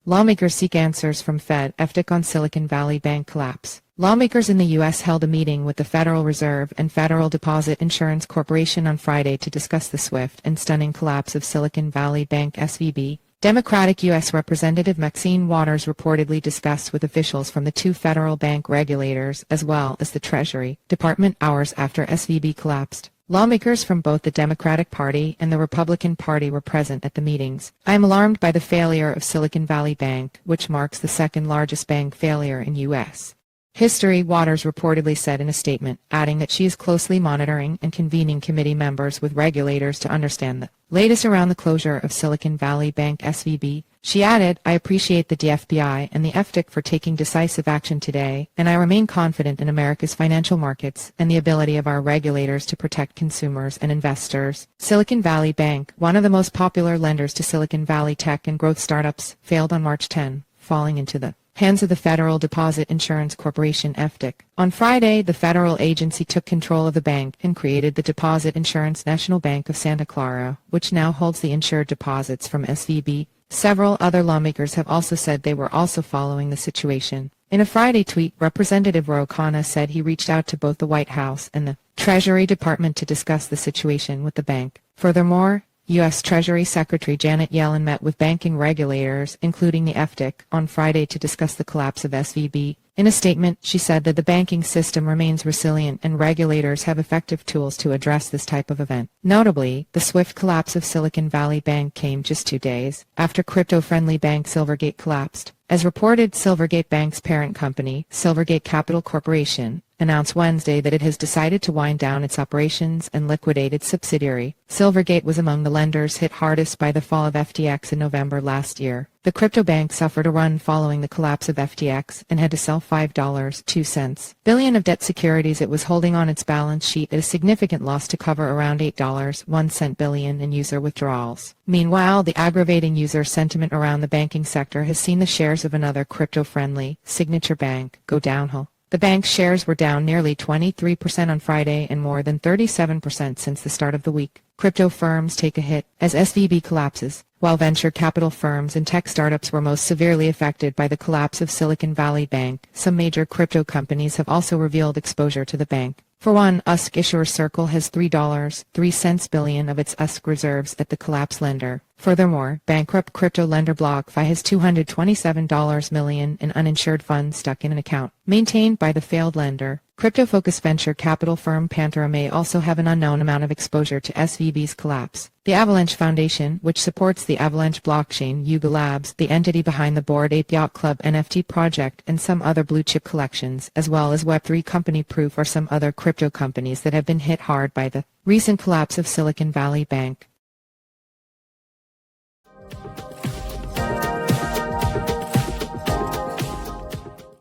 Lawmakers seek answers from Fed, FDIC on Silicon Valley Bank collapse. Lawmakers in the U.S. held a meeting with the Federal Reserve and Federal Deposit Insurance Corporation on Friday to discuss the swift and stunning collapse of Silicon Valley Bank SVB. Democratic U.S. Representative Maxine Waters reportedly discussed with officials from the two federal bank regulators as well as the Treasury Department hours after SVB collapsed. Lawmakers from both the Democratic Party and the Republican Party were present at the meetings. "I am alarmed by the failure of Silicon Valley Bank, which marks the second largest bank failure in U.S. history," Waters reportedly said in a statement, adding that she is closely monitoring and convening committee members with regulators to understand the latest around the closure of Silicon Valley Bank SVB. She added, "I appreciate the FBI and the FDIC for taking decisive action today, and I remain confident in America's financial markets and the ability of our regulators to protect consumers and investors." Silicon Valley Bank, one of the most popular lenders to Silicon Valley tech and growth startups, failed on March 10, falling into the hands of the Federal Deposit Insurance Corporation FDIC. On Friday, the federal agency took control of the bank and created the Deposit Insurance National Bank of Santa Clara, which now holds the insured deposits from SVB. Several other lawmakers have also said they were also following the situation. In a Friday tweet, Representative Ro Khanna said he reached out to both the White House and the Treasury Department to discuss the situation with the bank. Furthermore, U.S. Treasury Secretary Janet Yellen met with banking regulators, including the FDIC, on Friday to discuss the collapse of SVB. In a statement, she said that the banking system remains resilient and regulators have effective tools to address this type of event. Notably, the swift collapse of Silicon Valley Bank came just 2 days after crypto-friendly bank Silvergate collapsed. As reported, Silvergate Bank's parent company, Silvergate Capital Corporation, announced Wednesday that it has decided to wind down its operations and liquidate its subsidiary. Silvergate was among the lenders hit hardest by the fall of FTX in November last year. The crypto bank suffered a run following the collapse of FTX and had to sell $5.02 billion of debt securities it was holding on its balance sheet at a significant loss to cover around $8.01 billion in user withdrawals. Meanwhile, the aggravating user sentiment around the banking sector has seen the shares of another crypto-friendly, Signature Bank, go downhill. The bank's shares were down nearly 23% on Friday and more than 37% since the start of the week. Crypto firms take a hit as SVB collapses, while venture capital firms and tech startups were most severely affected by the collapse of Silicon Valley Bank. Some major crypto companies have also revealed exposure to the bank. For one, USC Issuer Circle has $3.03 billion of its USC reserves at the collapse lender. Furthermore, bankrupt crypto lender BlockFi has $227 million in uninsured funds stuck in an account maintained by the failed lender. Crypto-focused venture capital firm Pantera may also have an unknown amount of exposure to SVB's collapse. The Avalanche Foundation, which supports the Avalanche blockchain, Yuga Labs, the entity behind the Bored Ape Yacht Club NFT project, and some other blue-chip collections, as well as Web3 company Proof, are some other crypto companies that have been hit hard by the recent collapse of Silicon Valley Bank.